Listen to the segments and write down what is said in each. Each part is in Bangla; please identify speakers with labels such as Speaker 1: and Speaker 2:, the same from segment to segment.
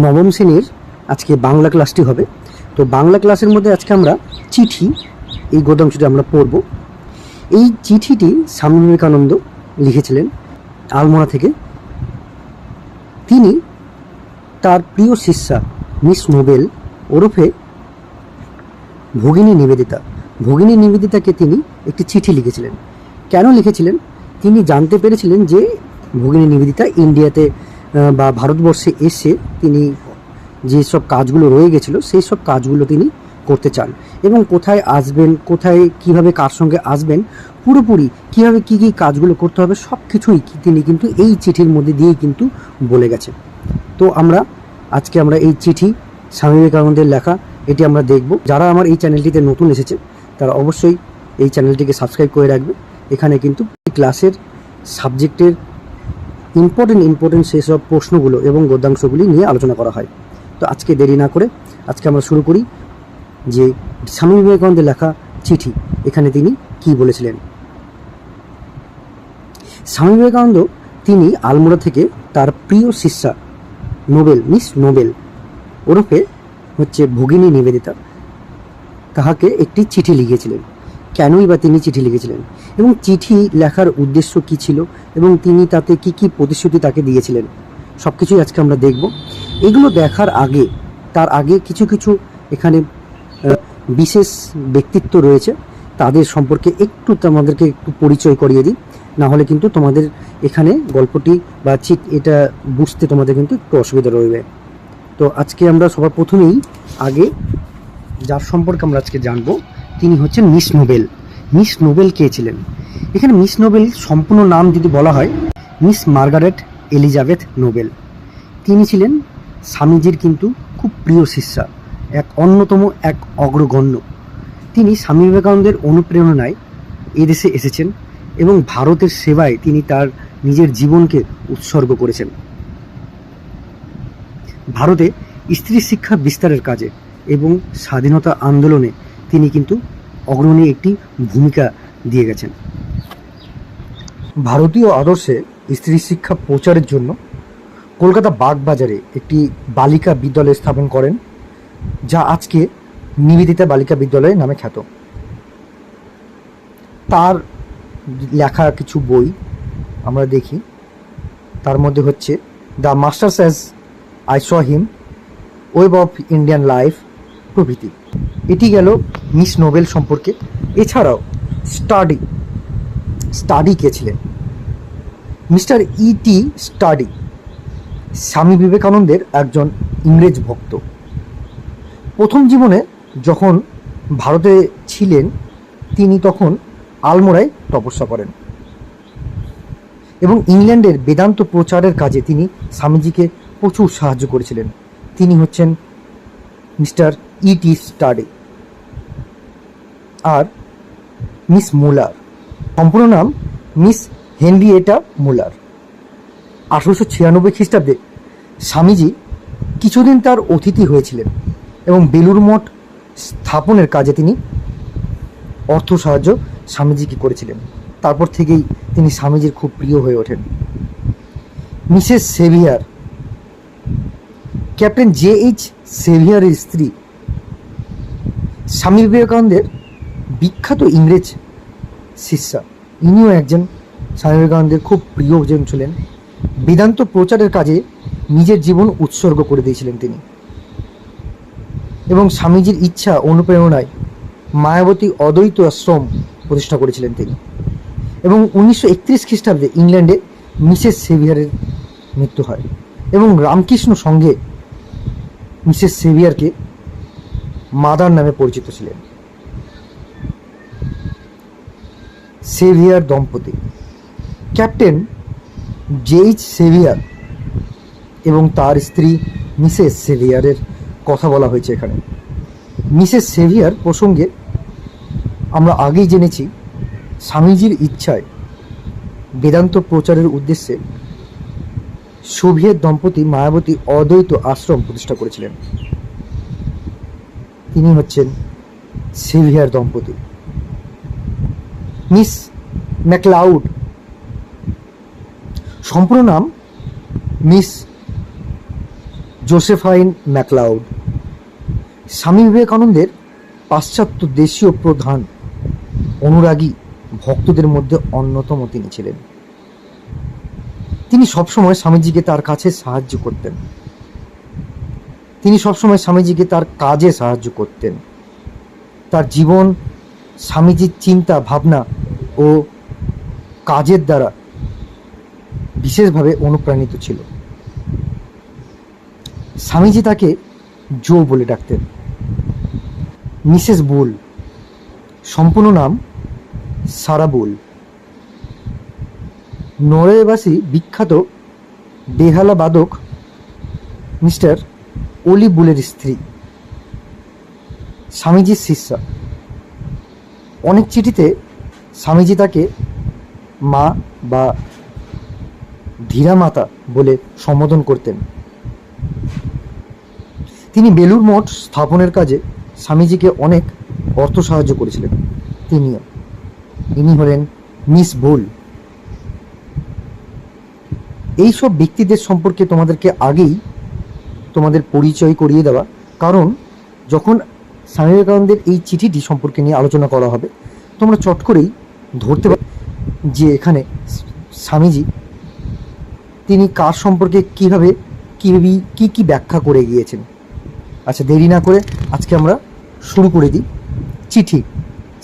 Speaker 1: নবম শ্রেণীর আজকে বাংলা ক্লাসটি হবে। তো বাংলা ক্লাসের মধ্যে আজকে আমরা চিঠি এই গদ্যাংশটি আমরা পড়ব। এই চিঠিটি স্বামী বিবেকানন্দ লিখেছিলেন আলমোড়া থেকে। তিনি তার প্রিয় শিষ্যা মিস নোবেল ওরফে ভগিনী নিবেদিতাকে তিনি একটি চিঠি লিখেছিলেন। কেন লিখেছিলেন? তিনি জানতে পেরেছিলেন যে ভগিনী নিবেদিতা ইন্ডিয়াতে বা ভারতবর্ষে এসে তিনি যেসব কাজগুলো রয়ে গেছিলো সেই সব কাজগুলো তিনি করতে চান, এবং কোথায় আসবেন, কোথায় কিভাবে কার সঙ্গে আসবেন, পুরোপুরি কীভাবে কী কী কাজগুলো করতে হবে সব কিছুই তিনি কিন্তু এই চিঠির মধ্যে দিয়েই কিন্তু বলে গেছে। তো আজকে আমরা এই চিঠি স্বামী বিবেকানন্দের লেখা এটি আমরা দেখব। যারা আমার এই চ্যানেলটিতে নতুন এসেছে তারা অবশ্যই এই চ্যানেলটিকে সাবস্ক্রাইব করে রাখবে। এখানে কিন্তু ক্লাসের সাবজেক্টের ইম্পর্টেন্ট সেসব প্রশ্নগুলো এবং গদ্যাংশগুলি নিয়ে আলোচনা করা হয়। তো আজকে দেরি না করে আজকে আমরা শুরু করি যে স্বামী বিবেকানন্দের লেখা চিঠি, এখানে তিনি কি বলেছিলেন। স্বামী বিবেকানন্দ তিনি আলমোড়া থেকে তার প্রিয় শিষ্যা মিস নোবেল ওরফে ভগিনী নিবেদিতা তাহাকে একটি চিঠি লিখেছিলেন। কেনই বা তিনি চিঠি লিখেছিলেন এবং চিঠি লেখার উদ্দেশ্য কী ছিল এবং তিনি তাতে কি কি প্রতিশ্রুতি তাকে দিয়েছিলেন সব কিছুই আজকে আমরা দেখব। এগুলো দেখার আগে তার আগে কিছু এখানে বিশেষ ব্যক্তিত্ব রয়েছে, তাদের সম্পর্কে তোমাদেরকে একটু পরিচয় করিয়ে দিই, না হলে কিন্তু তোমাদের এখানে গল্পটি বা এটা বুঝতে তোমাদের কিন্তু একটু অসুবিধা রয়েছে। তো আজকে আমরা সবার প্রথমেই আগে যার সম্পর্কে আমরা আজকে জানবো তিনি হচ্ছেন মিস নোবেল কে ছিলেন? এখানে মিস নোবেল সম্পূর্ণ নাম যদি বলা হয় মিস মার্গারেট এলিজাবেথ নোবেল। তিনি ছিলেন স্বামীজির কিন্তু খুব প্রিয় শিষ্যা, অন্যতম এক অগ্রগণ্য। তিনি স্বামী বিবেকানন্দের অনুপ্রেরণায় এদেশে এসেছেন এবং ভারতের সেবায় তিনি তার নিজের জীবনকে উৎসর্গ করেছেন। ভারতে স্ত্রী শিক্ষা বিস্তারের কাজে এবং স্বাধীনতা আন্দোলনে তিনি কিন্তু অগ্রণী একটি ভূমিকা দিয়ে গেছেন। ভারতীয় আদর্শে স্ত্রী শিক্ষা প্রচারের জন্য কলকাতা বাগবাজারে একটি বালিকা বিদ্যালয় স্থাপন করেন, যা আজকে নিবেদিতা বালিকা বিদ্যালয় নামে খ্যাত। তার লেখা কিছু বই আমরা দেখি, তার মধ্যে হচ্ছে the masters as I saw him, web of Indian life প্রভৃতি। এটি গেল মিস নোবেল সম্পর্কে। এছাড়াও স্টাডি কে ছিলেন? Mister ET. স্টাডি স্বামী বিবেকানন্দের একজন ইংরেজ ভক্ত। প্রথম জীবনে যখন ভারতে ছিলেন তিনি তখন আলমোড়ায় তপস্যা করেন এবং ইংল্যান্ডের বেদান্ত প্রচারের কাজে তিনি স্বামীজিকে প্রচুর সাহায্য করেছিলেন। তিনি হচ্ছেন মিস্টার ই.টি. স্টাডি। আর মিস মুলার, সম্পূর্ণ নাম মিস হেনরিয়েটা মুলার। 1896 খ্রিস্টাব্দে স্বামীজি কিছুদিন তার অতিথি হয়েছিলেন এবং বেলুড় মঠ স্থাপনের কাজে তিনি অর্থ সাহায্য স্বামীজিকে করেছিলেন। তারপর থেকেই তিনি স্বামীজির খুব প্রিয় হয়ে ওঠেন। Mrs severe, captain J.H. সেভিয়ারের স্ত্রী, স্বামী বিবেকানন্দের বিখ্যাত ইংরেজ শিষ্যা। ইনিও একজন স্বামী বিবেকানন্দের খুব প্রিয়জন ছিলেন। বেদান্ত প্রচারের কাজে নিজের জীবন উৎসর্গ করে দিয়েছিলেন তিনি এবং স্বামীজির ইচ্ছা অনুপ্রেরণায় মায়াবতী অদ্বৈত আশ্রম প্রতিষ্ঠা করেছিলেন তিনি। এবং 1931 খ্রিস্টাব্দে ইংল্যান্ডে মিসেস সেভিয়ারের মৃত্যু হয় এবং রামকৃষ্ণ সঙ্গে মিসেস সেভিয়ারকে মাদার নামে পরিচিত ছিলেন। সেভিয়ার দম্পতি, ক্যাপ্টেন J.H. সেভিয়ার এবং তার স্ত্রী মিসেস সেভিয়ারের কথা বলা হয়েছে এখানে। মিসেস সেভিয়ার প্রসঙ্গে আমরা আগেই জেনেছি স্বামীজির ইচ্ছায় বেদান্ত প্রচারের উদ্দেশ্যে সোভিয়েত দম্পতি মায়াবতী অদ্বৈত আশ্রম প্রতিষ্ঠা করেছিলেন। তিনি হচ্ছেন সেভিয়ার দম্পতি। মিস ম্যাকলাউড, সম্পূর্ণ নাম মিস জোসেফাইন ম্যাকলাউড। স্বামী বিবেকানন্দের পাশ্চাত্য দেশীয় প্রধান অনুরাগী ভক্তদের মধ্যে অন্যতম তিনি ছিলেন। তিনি সবসময় স্বামীজিকে তার কাছে সাহায্য করতেন, তিনি সবসময় স্বামীজিকে তার কাজে সাহায্য করতেন। তার জীবন স্বামীজির চিন্তা ভাবনা ও কাজের দ্বারা বিশেষভাবে অনুপ্রাণিত ছিল। স্বামীজি তাকে জো বলে ডাকতেন। মিসেস বুল, সম্পূর্ণ নাম সারা বুল, নরওয়েবাসী বিখ্যাত বেহালা বাদক মিস্টার ওলি বুলের স্ত্রী, স্বামীজির শিষ্যা। অনেক চিঠিতে স্বামীজি তাকে মা বা ধীরা মাতা বলে সম্বোধন করতেন। তিনি বেলুর মঠ স্থাপনের কাজে স্বামীজিকে অনেক অর্থ সাহায্য করেছিলেন। ইনি হলেন মিস বুল। এইসব ব্যক্তিদের সম্পর্কে তোমাদেরকে আগেই তোমাদের পরিচয় করিয়ে দেওয়া, কারণ যখন স্বামী বিবেকানন্দের এই চিঠিটি সম্পর্কে নিয়ে আলোচনা করা হবে তোমরা চট করেই ধরতে পারবে যে এখানে স্বামীজি তিনি কার সম্পর্কে কীভাবে কি ব্যাখ্যা করে গিয়েছেন। আচ্ছা, দেরি না করে আজকে আমরা শুরু করে দিই। চিঠি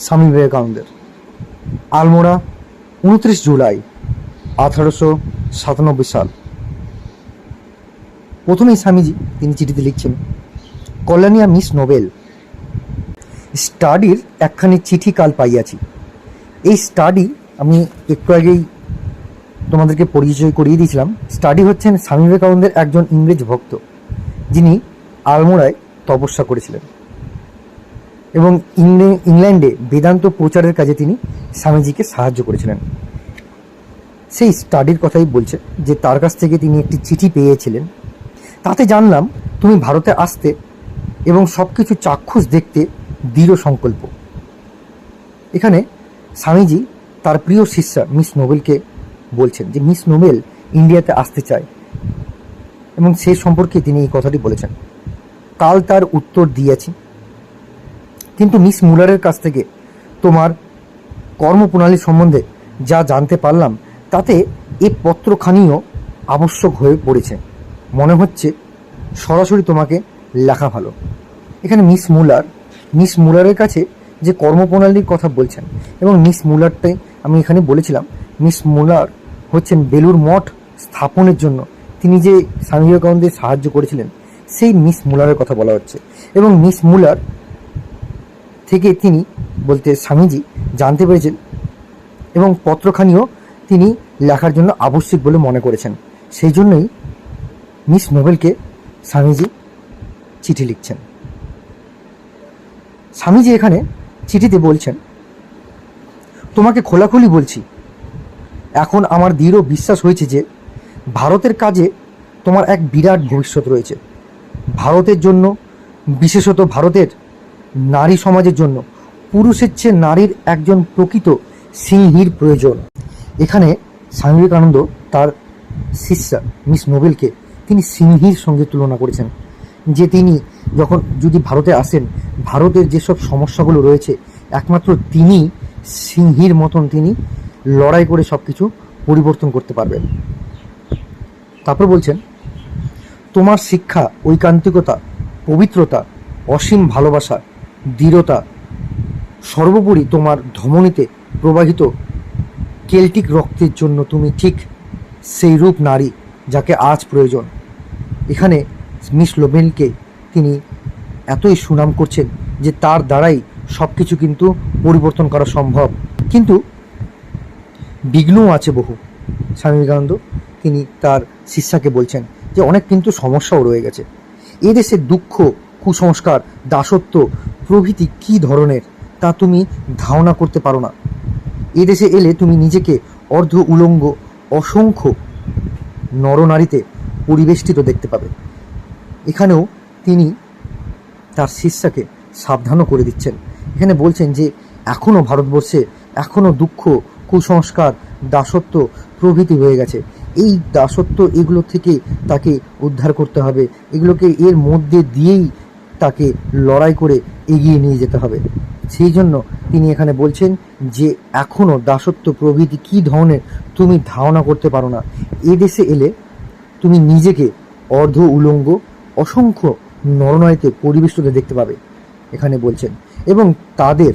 Speaker 1: স্বামী বিবেকানন্দের, আলমোড়া, 29 জুলাই 1897 সাল। প্রথমেই স্বামীজি তিনি চিঠিতে লিখছেন, কল্যাণিয়া মিস নোবেল, স্টাডির একখানি চিঠি কাল পাইয়াছি। এই স্টাডি আমি একটু আগেই তোমাদেরকে পরিচয় করিয়ে দিয়েছিলাম। স্টাডি হচ্ছেন স্বামী বিবেকানন্দের একজন ইংরেজ ভক্ত, যিনি আলমোড়ায় তপস্যা করেছিলেন এবং ইংল্যান্ডে বেদান্ত প্রচারের কাজে তিনি স্বামীজিকে সাহায্য করেছিলেন। সেই স্টাডির কথাই বলছে যে তার কাছ থেকে তিনি একটি চিঠি পেয়েছিলেন। তাতে জানলাম তুমি ভারতে আসতে এবং সব কিছু চাক্ষুষ দেখতে দৃঢ় সংকল্প। এখানে স্বামীজি তার প্রিয় শিষ্যা মিস নোবেলকে বলছেন যে মিস নোবেল ইন্ডিয়াতে আসতে চায় এবং সেই সম্পর্কে তিনি এই কথাটি বলেছেন। কাল তার উত্তর দিয়েছি, কিন্তু মিস মুলারের কাছ থেকে তোমার কর্মপ্রণালী সম্বন্ধে যা জানতে পারলাম তাতে এ পত্রখানিও আবশ্যক হয়ে পড়েছে। মনে হচ্ছে সরাসরি তোমাকে লেখা ভালো। এখানে মিস মুলারের কাছে যে কর্মপ্রণালীর কথা বলছেন, এবং মিস মুলারটাই আমি এখানে বলেছিলাম মিস মুলার হচ্ছেন বেলুর মঠ স্থাপনের জন্য তিনি যে স্বামী বিবেকানন্দের সাহায্য করেছিলেন সেই মিস মুলারের কথা বলা হচ্ছে। এবং মিস মুলার থেকে তিনি বলতে স্বামীজি জানতে পেরেছেন এবং পত্রখানিও তিনি লেখার জন্য আবশ্যিক বলে মনে করেছেন। সেই জন্যই মিস নোবেলকে স্বামীজি চিঠি লিখছেন। স্বামীজি এখানে চিঠিতে বলছেন, তোমাকে খোলাখুলি বলছি, এখন আমার দৃঢ় বিশ্বাস হয়েছে যে ভারতের কাজে তোমার এক বিরাট ভবিষ্যৎ রয়েছে। ভারতের জন্য, বিশেষত ভারতের নারী সমাজের জন্য পুরুষের চেয়ে নারীর একজন প্রকৃত সিংহীর প্রয়োজন। এখানে স্বামী বিবেকানন্দ তার শিষ্যা মিস নোবেলকে তিনি সিংহীর সঙ্গে তুলনা করেছেন, যে তিনি যখন যদি ভারতে আসেন ভারতের যেসব সমস্যাগুলো রয়েছে একমাত্র তিনি সিংহীর মতন তিনি লড়াই করে সব কিছু পরিবর্তন করতে পারবেন। তারপর বলছেন, তোমার শিক্ষা, ঐকান্তিকতা, পবিত্রতা, অসীম ভালোবাসা, দৃঢ়তা, সর্বোপরি তোমার ধমনীতে প্রবাহিত কেল্টিক রক্তের জন্য তুমি ঠিক সেই রূপ নারী যাকে আজ প্রয়োজন। এখানে মিস নোবেলকে তিনি এতই সুনাম করছেন যে তার দ্বারাই সব কিছু কিন্তু পরিবর্তন করা সম্ভব। কিন্তু বিঘ্নও আছে বহু। স্বামী বিবেকানন্দ তিনি তার শিষ্যাকে বলছেন যে অনেক কিন্তু সমস্যাও রয়ে গেছে। এদেশে দুঃখ, কুসংস্কার, দাসত্ব প্রভৃতি কী ধরনের তা তুমি ধারণা করতে পারো না। এদেশে এলে তুমি নিজেকে অর্ধ উলঙ্গ অসংখ্য নরনারীতে পরিবেষ্টিত দেখতে পাবে। এখানেও তিনি তার শিষ্যাকে সাবধানও করে দিচ্ছেন। এখানে বলছেন যে এখনও ভারতবর্ষে এখনও দুঃখ, কুসংস্কার, দাসত্ব প্রভৃতি রয়ে গেছে। এই দাসত্ব এগুলো থেকে তাকে উদ্ধার করতে হবে, এগুলোকে এর মধ্যে দিয়েই তাকে লড়াই করে এগিয়ে নিয়ে যেতে হবে। সেই জন্য তিনি এখানে বলছেন যে এখনও দাসত্ব প্রভৃতি কী ধরনের তুমি ধারণা করতে পারো না। এদেশে এলে তুমি নিজেকে অর্ধ উলঙ্গ অসংখ্য নরনারীতে পরিবেষ্টিত দেখতে পাবে এখানে বলছেন, এবং তাদের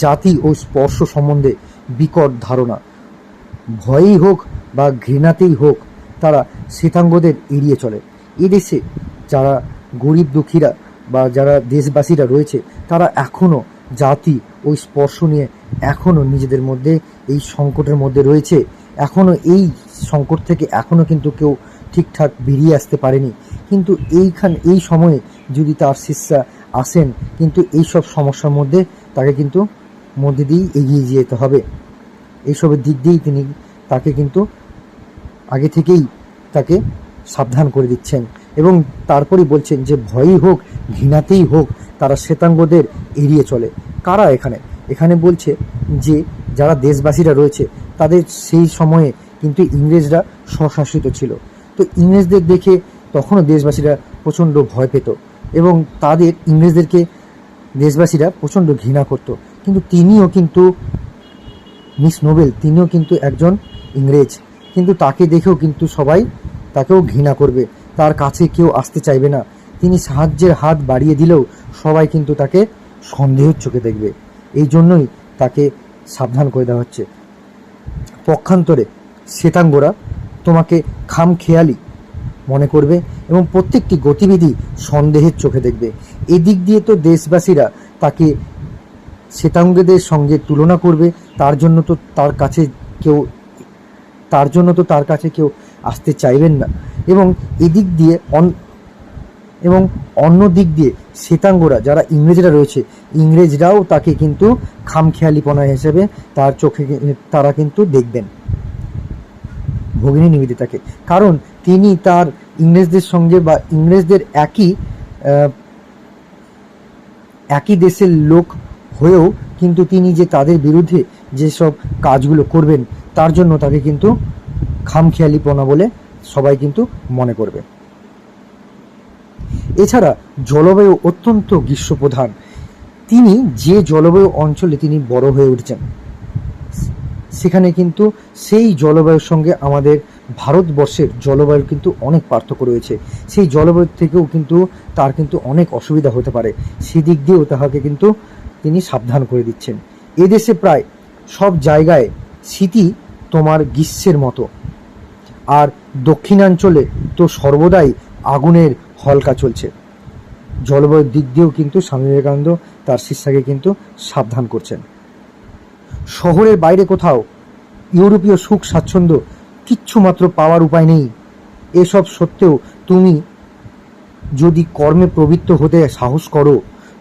Speaker 1: জাতি ও স্পর্শ সম্বন্ধে বিকট ধারণা, ভয়েই হোক বা ঘৃণাতেই হোক তারা শ্বেতাঙ্গদের এড়িয়ে চলে। এদেশে যারা গরিব দুঃখীরা বা যারা দেশবাসীরা রয়েছে তারা এখনও জাতি ও স্পর্শ নিয়ে এখনও নিজেদের মধ্যে এই সংকটের মধ্যে রয়েছে। এখনও এই সংকট থেকে এখনও কিন্তু কেউ ঠিকঠাক বেরিয়ে আসতে পারেনি। কিন্তু এই সময়ে যদি তার শিষ্যা আসেন, কিন্তু এই সব সমস্যার মধ্যে তাকে কিন্তু মধ্যে দিয়েই এগিয়ে যেতে হবে। এইসবের দিক দিয়েই তিনি তাকে কিন্তু আগে থেকেই তাকে সাবধান করে দিচ্ছেন, এবং তারপরেই বলছেন যে ভয়ই হোক ঘৃণাতেই হোক তারা শ্বেতাঙ্গদের এড়িয়ে চলে। কারা এখানে বলছে যে যারা দেশবাসীরা রয়েছে তাদের সেই সময়ে কিন্তু ইংরেজরা স্বশাসিত ছিল, তো ইংরেজদের দেখে তখনও দেশবাসীরা প্রচণ্ড ভয় পেত এবং তাদের ইংরেজদেরকে দেশবাসীরা প্রচণ্ড ঘৃণা করত। কিন্তু মিস নোবেল তিনিও কিন্তু একজন ইংরেজ, কিন্তু তাকে দেখেও কিন্তু সবাই তাকেও ঘৃণা করবে, তার কাছে কেউ আসতে চাইবে না। তিনি সাহায্যের হাত বাড়িয়ে দিলেও সবাই কিন্তু তাকে সন্দেহের চোখে দেখবে। এই জন্যই তাকে সাবধান করে দেওয়া হচ্ছে। পক্ষান্তরে শ্বেতাঙ্গরা তোমাকে খামখেয়ালি মনে করবে এবং প্রত্যেকটি গতিবিধি সন্দেহের চোখে দেখবে। এদিক দিয়ে তো দেশবাসীরা তাকে শ্বেতাঙ্গদের সঙ্গে তুলনা করবে, তার জন্য তো তার কাছে কেউ আসতে চাইবেন না। এবং এদিক দিয়ে এবং অন্য দিক দিয়ে শ্বেতাঙ্গরা যারা ইংরেজরা রয়েছে, ইংরেজরাও তাকে কিন্তু খামখেয়ালিপনা হিসেবে তার চোখে তারা কিন্তু দেখবেন ভগিনী নিবেদিতাকে। কারণ তিনি তার ইংরেজদের সঙ্গে বা ইংরেজদের একই দেশের লোক হয়েও কিন্তু তিনি যে তাদের বিরুদ্ধে যেসব কাজগুলো করবেন তার জন্য তাকে কিন্তু খামখেয়ালিপনা বলে সবাই কিন্তু মনে করবে। এছাড়া জলবায়ু অত্যন্ত গ্রীষ্মপ্রধান। তিনি যে জলবায়ু অঞ্চলে তিনি বড় হয়ে উঠেছেন সেখানে কিন্তু সেই জলবায়ুর সঙ্গে আমাদের ভারতবর্ষের জলবায়ুর কিন্তু অনেক পার্থক্য রয়েছে। সেই জলবায়ুর থেকেও কিন্তু তার কিন্তু অনেক অসুবিধা হতে পারে, সেদিক দিয়েও তাহাকে কিন্তু তিনি সাবধান করে দিচ্ছেন। এদেশে প্রায় সব জায়গায় শীতই তোমার গ্রীষ্মের মতো, আর দক্ষিণাঞ্চলে তো সর্বদাই আগুনের হলকা চলছে। জলবায়ুর দিক দিয়েও কিন্তু স্বামী বিবেকানন্দ তার শিষ্যাকে কিন্তু সাবধান করছেন। শহরের বাইরে কোথাও ইউরোপীয় সুখ স্বাচ্ছন্দ্য কিচ্ছু মাত্র পাওয়ার উপায় নেই। এসব সত্ত্বেও তুমি যদি কর্মে প্রবৃত্ত হতে সাহস করো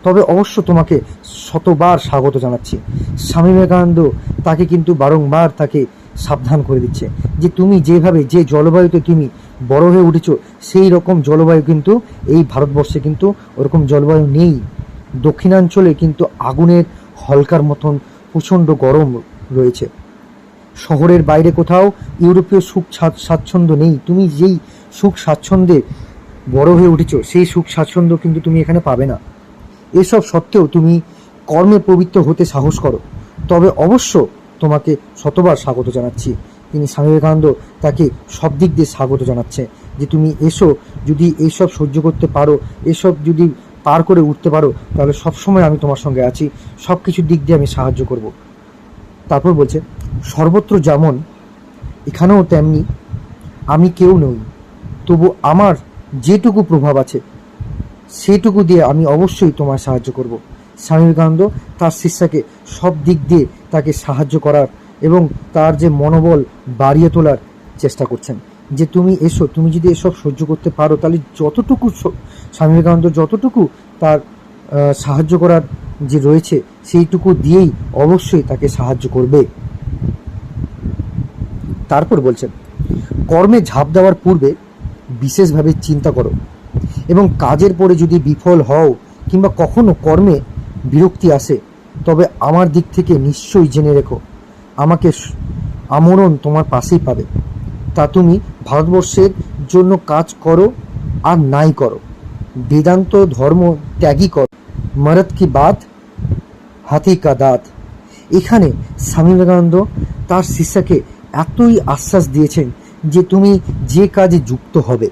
Speaker 1: তবে অবশ্য তোমাকে শতবার স্বাগত জানাচ্ছি। স্বামী বিবেকানন্দ তাকে কিন্তু বারংবার তাকে সাবধান করে দিচ্ছে যে তুমি যেভাবে যে জলবায়ুতে তুমি বড় হয়ে উঠেছ সেই রকম জলবায়ু কিন্তু এই ভারতবর্ষে কিন্তু ওরকম জলবায়ু নেই। দক্ষিণাঞ্চলে কিন্তু আগুনের হলকার মতন প্রচণ্ড গরম রয়েছে। শহরের বাইরে কোথাও ইউরোপীয় সুখ স্বাচ্ছন্দ্য নেই। তুমি যেই সুখ স্বাচ্ছন্দ্যে বড় হয়ে উঠেছ সেই সুখ স্বাচ্ছন্দ্য কিন্তু তুমি এখানে পাবে না। এসব সত্ত্বেও তুমি কর্মে প্রবৃত্ত হতে সাহস করো তবে অবশ্য তোমাকে শতবার স্বাগত জানাচ্ছি। তিনি স্বামী বিবেকানন্দ তাকে সব দিক দিয়ে স্বাগত জানাচ্ছে যে তুমি এসো, যদি এইসব সহ্য করতে পারো, এসব যদি পার করে উঠতে পারো তাহলে সবসময় আমি তোমার সঙ্গে আছি, সব কিছুর দিক দিয়ে আমি সাহায্য করব। তারপর বলছে সর্বত্র যেমন এখানেও তেমনি আমি কেউ নই, তবু আমার যেটুকু প্রভাব আছে সেটুকু দিয়ে আমি অবশ্যই তোমার সাহায্য করব। স্বামী বিবেকানন্দ তার শিষ্যাকে সব দিক দিয়ে তাকে সাহায্য করার এবং তার যে মনোবল বাড়িয়ে তোলার চেষ্টা করছেন যে তুমি এসো, তুমি যদি এসব সহ্য করতে পারো তাহলে যতটুকু স্বামী বিবেকানন্দ যতটুকু তার সাহায্য করার যে রয়েছে সেইটুকু দিয়েই অবশ্যই তাকে সাহায্য করবে। তারপর বলছেন কর্মে ঝাঁপ দেওয়ার পূর্বে বিশেষভাবে চিন্তা করো এবং কাজের পরে যদি বিফল হও কিংবা কখনো কর্মে বিরক্তি আসে তবে আমার দিক থেকে নিশ্চয়ই জেনে রেখো আমাকে আমরণ তোমার পাশেই পাবে। তা তুমি ভারতবর্ষের জন্য কাজ করো আর নাই করো, বেদান্ত ধর্ম ত্যাগই করো, মরদ কি বাত হাতি কা দাঁত। এখানে স্বামী বিবেকানন্দ তার শিষ্যকে এতই আশ্বাস দিয়েছেন যে তুমি যে কাজে যুক্ত হবে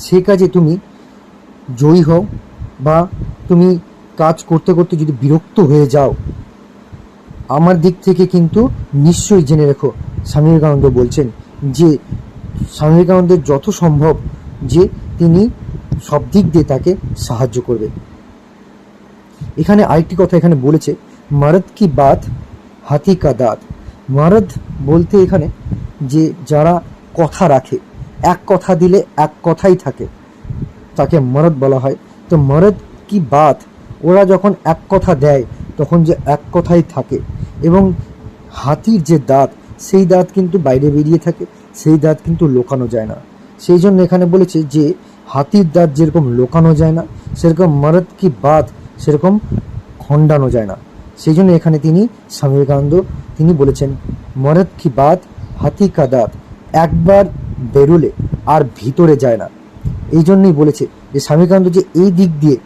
Speaker 1: সে কাজে তুমি জয়ী হও, বা তুমি কাজ করতে করতে যদি বিরক্ত হয়ে যাও, আমার দিক থেকে কিন্তু নিশ্চয়ই জেনে রেখো, স্বামী বিবেকানন্দ বলছেন যে স্বামী বিবেকানন্দের যত সম্ভব যে তিনি সব দিক দিয়ে তাকে সাহায্য করবে। এখানে আরেকটি কথা এখানে বলেছে, মরদ কি বাত হাতি কা দাঁত। মরদ বলতে এখানে যে যারা কথা রাখে, এক কথা দিলে এক কথাই থাকে, তাকে মরদ বলা হয়। তো মরদ কি বাত, ওরা যখন এক কথা দেয় তখন যে এক কথাই থাকে, এবং হাতির যে দাঁত সেই দাঁত কিন্তু বাইরে বেরিয়ে থাকে, সেই দাঁত কিন্তু লোকানো যায় না। সেই জন্য এখানে বলেছে যে হাতির দাঁত যেরকম লোকানো যায় না, সেরকম মরদ কি বাত সেরকম খণ্ডানো যায় না। সেই জন্য এখানে তিনি স্বামী বিবেকানন্দ তিনি বলেছেন মরদ কি বাত হাতি কা দাঁত, একবার বেরোলে আর ভিতরে যায় না। এই জন্যই বলেছে যে স্বামী বিবেকানন্দ যে এই দিক দিয়ে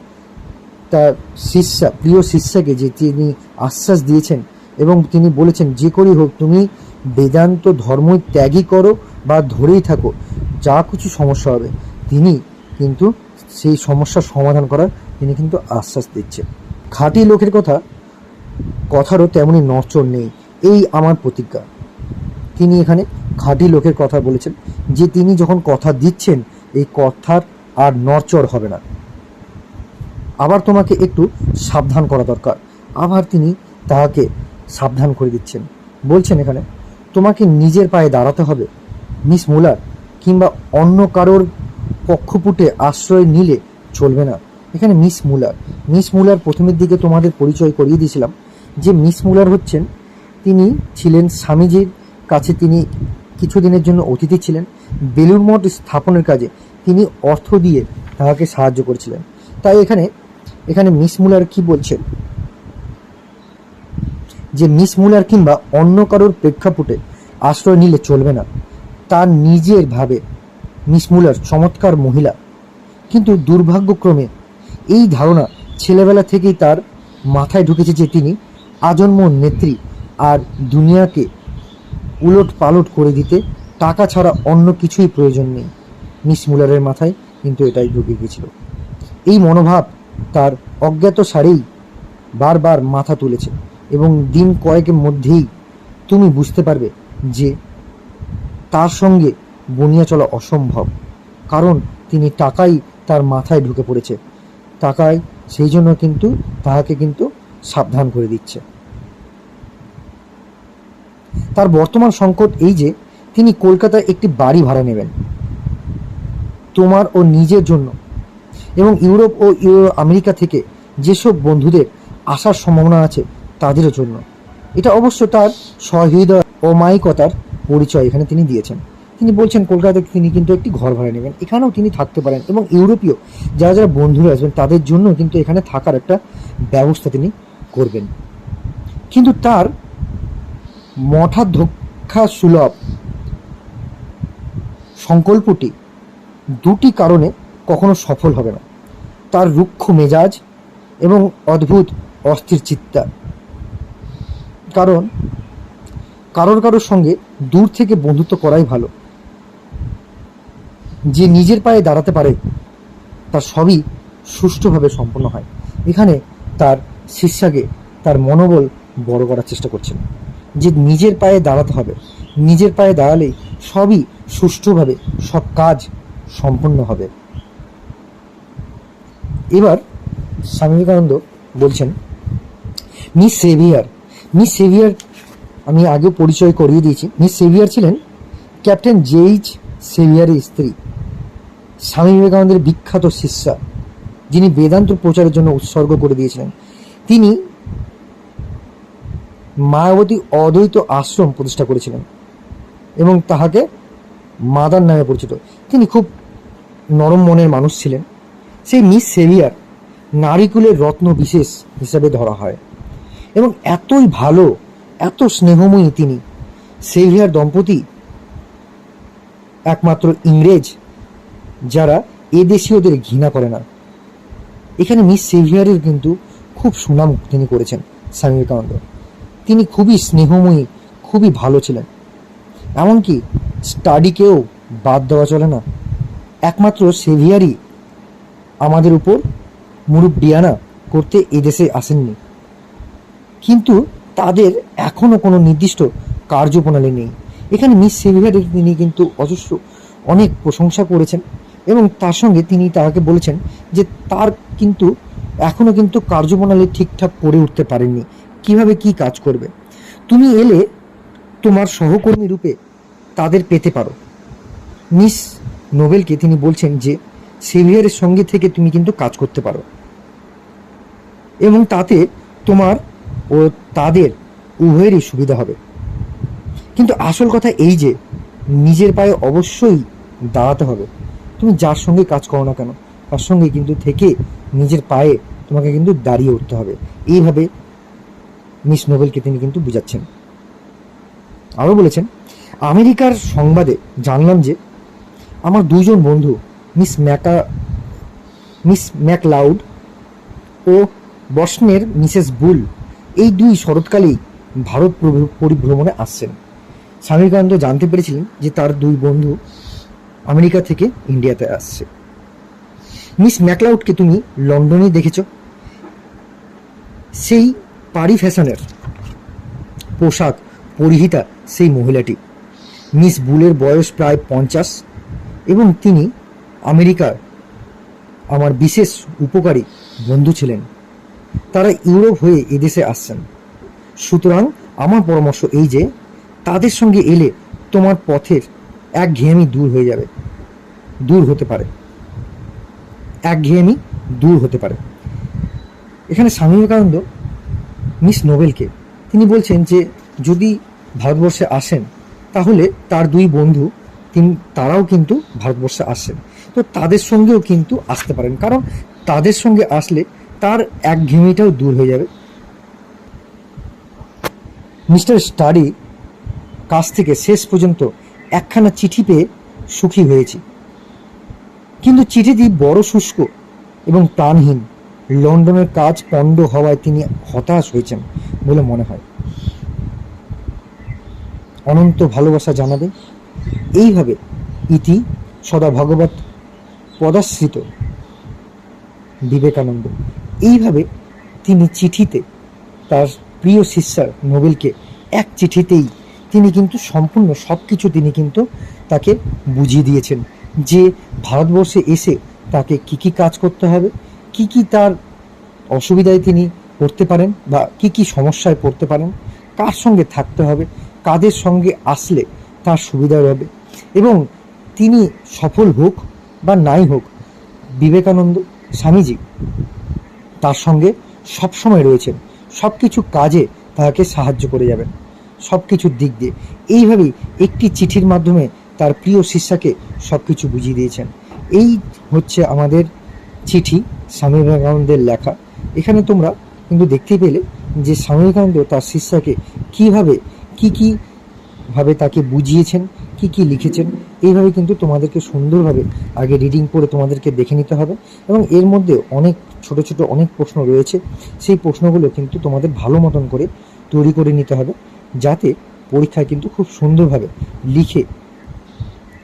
Speaker 1: তার শিষ্যা, প্রিয় শিষ্যাকে যে তিনি আশ্বাস দিয়েছেন, এবং তিনি বলেছেন যে করেই হোক তুমি বেদান্ত ধর্ম ত্যাগই করো বা ধরেই থাকো, যা কিছু সমস্যা হবে তিনি কিন্তু সেই সমস্যার সমাধান করার তিনি কিন্তু আশ্বাস দিচ্ছেন। খাঁটি লোকের কথারও তেমনই নড়চড় নেই, এই আমার প্রতিজ্ঞা। তিনি এখানে খাঁটি লোকের কথা বলেছেন যে তিনি যখন কথা দিচ্ছেন এই কথার আর নড়চড় হবে না। আবার তোমাকে একটু সাবধান করা দরকার, আবার তিনি তাহাকে সাবধান করে দিচ্ছেন। বলছেন এখানে তোমাকে নিজের পায়ে দাঁড়াতে হবে, মিস মুলার কিংবা অন্য কারোর পক্ষপুটে আশ্রয় নিলে চলবে না। এখানে মিস মুলার প্রথমের দিকে তোমাদের পরিচয় করিয়ে দিয়েছিলাম যে মিস মুলার হচ্ছেন, তিনি ছিলেন স্বামীজির কাছে, তিনি কিছুদিনের জন্য অতিথি ছিলেন। বেলুড় মঠ স্থাপনের কাজে তিনি অর্থ দিয়ে তাহাকে সাহায্য করেছিলেন। তাই এখানে মিস মুলার কি বলছেন যে মিস মুলার কিংবা অন্য কারোর প্রেক্ষাপটে আশ্রয় নিলে চলবে না। তার নিজের ভাবে মিস মুলার চমৎকার মহিলা, কিন্তু দুর্ভাগ্যক্রমে এই ধারণা ছেলেবেলা থেকেই তার মাথায় ঢুকেছে যে তিনি আজন্ম নেত্রী, আর দুনিয়াকে উলট পালট করে দিতে টাকা ছাড়া অন্য কিছুই প্রয়োজন নেই। মিস মুলারের মাথায় কিন্তু এটাই ঢুকে গিয়েছিল। এই মনোভাব তার অজ্ঞাত সারেই বারবার মাথা তুলেছে, এবং দিন কয়েকের মধ্যেই তুমি বুঝতে পারবে যে তার সঙ্গে বনিয়া চলা অসম্ভব, কারণ তিনি টাকাই তার মাথায় ঢুকে পড়েছে, টাকায় সেই জন্য কিন্তু তাহাকে কিন্তু সাবধান করে দিচ্ছে। তার বর্তমান সংকট এই যে তিনি কলকাতায় একটি বাড়ি ভাড়া নেবেন তোমার ও নিজের জন্য, এবং ইউরোপ ও আমেরিকা থেকে যেসব বন্ধুদের আসার সম্ভাবনা আছে তাদেরও জন্য। এটা অবশ্য তার সহৃদয় অমায়িকতার পরিচয় এখানে তিনি দিয়েছেন। তিনি বলছেন কলকাতায় তিনি কিন্তু একটি ঘর ভাড়া নেবেন, এখানেও তিনি থাকতে পারেন, এবং ইউরোপীয় যারা যারা বন্ধুরা আসবেন তাদের জন্য কিন্তু এখানে থাকার একটা ব্যবস্থা তিনি করবেন। কিন্তু তার মঠাধ্যক্ষা সুলভ সংকল্পটি দুটি কারণে কখনো সফল হবে না, তার রুক্ষ মেজাজ এবং অদ্ভুত অস্থির চিত্তা। কারণ কারোর সঙ্গে দূর থেকে বন্ধুত্ব করাই ভালো। যে নিজের পায়ে দাঁড়াতে পারে তার সবই সুষ্ঠুভাবে সম্পন্ন হয়। এখানে তার শিষ্যাকে তার মনোবল বড় করার চেষ্টা করছেন যে নিজের পায়ে দাঁড়াতে হবে, নিজের পায়ে দাঁড়ালেই সবই সুষ্ঠুভাবে সব কাজ সম্পন্ন হবে। এবার স্বামী বিবেকানন্দ বলছেন মিস সেভিয়ার আমি আগেও পরিচয় করিয়ে দিয়েছি। মিস সেভিয়ার ছিলেন ক্যাপ্টেন জেইচ সেভিয়ারের স্ত্রী, স্বামী বিবেকানন্দের বিখ্যাত শিষ্যা, যিনি বেদান্ত প্রচারের জন্য উৎসর্গ করে দিয়েছিলেন। তিনি মায়াবতী অদ্বৈত আশ্রম প্রতিষ্ঠা করেছিলেন এবং তাহাকে মাদার নামে পরিচিত। তিনি খুব নরম মনের মানুষ ছিলেন। সেই মিস সেভিয়ার নারীকুলের রত্ন বিশেষ হিসাবে ধরা হয়, এবং এতই ভালো, এত স্নেহময়ী তিনি। সেভিয়ার দম্পতি একমাত্র ইংরেজ যারা এদেশীয়দের ঘৃণা করে না। এখানে মিস সেভিয়ারের কিন্তু খুব সুনাম তিনি করেছেন স্বামী বিবেকানন্দ। তিনি খুবই স্নেহময়ী, খুবই ভালো ছিলেন। এমনকি স্টাডিকেও বাদ দেওয়া চলে না। একমাত্র সেভিয়ারই আমাদের উপর মুরুব্বিয়ানা করতে এদেশে আসেননি, কিন্তু তাদের এখনও কোনো নির্দিষ্ট কার্যপ্রণালী নেই। এখানে মিস সেভিয়ারের তিনি কিন্তু অজস্র অনেক প্রশংসা করেছেন এবং তার সঙ্গে তিনি তাকে বলেছেন যে তার কিন্তু এখনও কিন্তু কার্যপ্রণালী ঠিকঠাক করে উঠতে পারেননি, কিভাবে কি কাজ করবে। তুমি এলে তোমার সহকর্মী রূপে তাদের পেতে পারো। মিস নোবেলকে তিনি বলছেন যে সেভিয়ারের সঙ্গে থেকে তুমি কিন্তু কাজ করতে পারো এবং তাতে তোমার ও তাদের উভয়েরই সুবিধা হবে। কিন্তু আসল কথা এই যে নিজের পায়ে অবশ্যই দাঁড়াতে হবে। তুমি যার সঙ্গে কাজ করো না কেন তার সঙ্গে কিন্তু থেকে নিজের পায়ে তোমাকে কিন্তু দাঁড়িয়ে উঠতে হবে। এইভাবে মিস নোবেলকে তিনি কিন্তু বুঝাচ্ছেন। আরও বলেছেন, আমেরিকার সংবাদে জানলাম যে আমার দুজন বন্ধু মিস ম্যাকলাউড ও বস্টনের মিসেস বুল এই দুই শরৎকালেই ভারত পরিভ্রমণে আসছেন। স্বামী বিবেকানন্দ জানতে পেরেছিলেন যে তার দুই বন্ধু আমেরিকা থেকে ইন্ডিয়াতে আসছে। মিস ম্যাকলাউডকে তুমি লন্ডনেই দেখেছ, সেই পারি ফ্যাশনের পোশাক পরিহিতা সেই মহিলাটি। মিস বুলের বয়স প্রায় 50 এবং তিনি আমেরিকার আমার বিশেষ উপকারী বন্ধু ছিলেন। তারা ইউরোপ হয়ে এদেশে আসছেন। সুতরাং আমার পরামর্শ এই যে তাদের সঙ্গে এলে তোমার পথের একঘেয়েমি দূর হতে পারে। এখানে স্বামী বিবেকানন্দ মিস নোবেলকে তিনি বলছেন যে যদি ভারতবর্ষে আসেন তাহলে তার দুই বন্ধু তারাও কিন্তু ভারতবর্ষে আসছেন, তো তাদের সঙ্গেও কিন্তু আসতে পারেন, কারণ তাদের সঙ্গে আসলে তার একঘেয়েমিটাও দূর হয়ে যাবে। মিস্টার স্টাডি কাছ থেকে শেষ পর্যন্ত একখানা চিঠি পেয়ে সুখী হয়েছি, কিন্তু চিঠিটি বড় শুষ্ক এবং প্রাণহীন। লন্ডনের কাজ পণ্ড হওয়ায় তিনি হতাশ হয়েছেন বলে মনে হয়। অনন্ত ভালোবাসা জানাবে। এইভাবে ইতি সদা ভগবত পদাশ্রিত বিবেকানন্দ। এইভাবে তিনি চিঠিতে তার প্রিয় শিষ্যা নোবেলকে এক চিঠিতেই তিনি কিন্তু সম্পূর্ণ সব কিছু তিনি কিন্তু তাকে বুঝিয়ে দিয়েছেন যে ভারতবর্ষে এসে তাকে কি কি কাজ করতে হবে, কি কি তার অসুবিধায় তিনি পড়তে পারেন বা কি কি সমস্যায় পড়তে পারেন, কার সঙ্গে থাকতে হবে, কাদের সঙ্গে আসলে তার সুবিধা হবে, এবং তিনি সফল হোক বা নাই হোক বিবেকানন্দ স্বামীজি তার সঙ্গে সবসময় রয়েছেন, সব কিছু কাজে তাকে সাহায্য করে যাবেন সব কিছুর দিক দিয়ে। এইভাবেই একটি চিঠির মাধ্যমে তার প্রিয় শিষ্যাকে সব কিছু বুঝিয়ে দিয়েছেন। এই হচ্ছে আমাদের চিঠি স্বামী বিবেকানন্দের লেখা। এখানে তোমরা কিন্তু দেখতে পেলে যে স্বামী বিবেকানন্দ তার শিষ্যাকে কীভাবে তাকে বুঝিয়েছেন, কি কি লিখেছেন। এইভাবে কিন্তু তোমাদেরকে সুন্দরভাবে আগে রিডিং করে তোমাদেরকে দেখে নিতে হবে, এবং এর মধ্যে অনেক ছোট ছোট অনেক প্রশ্ন রয়েছে। সেই প্রশ্নগুলো কিন্তু তোমাদের ভালো মতন করে তৈরি করে নিতে হবে, যাতে পরীক্ষায় কিন্তু খুব সুন্দরভাবে লিখে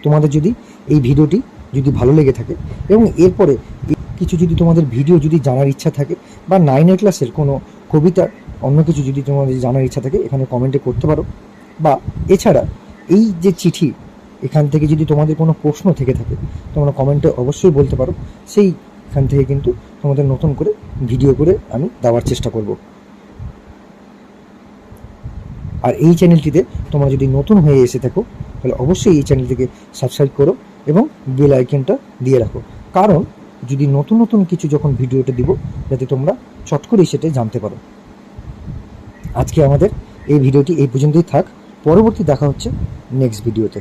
Speaker 1: তোমাদের যদি এই ভিডিওটি যদি ভালো লেগে থাকে এবং এরপরে কিছু যদি তোমাদের ভিডিও যদি জানার ইচ্ছা থাকে বা 9 ক্লাসের কোনো কবিতা অন্য কিছু যদি তোমাদের জানার ইচ্ছা থাকে এখানে কমেন্টে করতে পারো, বা এছাড়া এই যে চিঠি এখান থেকে যদি তোমাদের কোনো প্রশ্ন থেকে থাকে তোমরা কমেন্টে অবশ্যই বলতে পারো। সেইখান থেকে কিন্তু তোমাদের নতুন করে ভিডিও করে আমি দেওয়ার চেষ্টা করব। আর এই চ্যানেলটিতে তোমরা যদি নতুন হয়ে এসে থাকো তাহলে অবশ্যই এই চ্যানেলটিকে সাবস্ক্রাইব করো এবং বেল আইকনটা দিয়ে রাখো, কারণ যদি নতুন নতুন কিছু যখন ভিডিওটা দিব যাতে তোমরা চট করে সেটা জানতে পারো। আজকে আমাদের এই ভিডিওটি এই পর্যন্তই থাক, পরবর্তী দেখা হচ্ছে নেক্সট ভিডিওতে।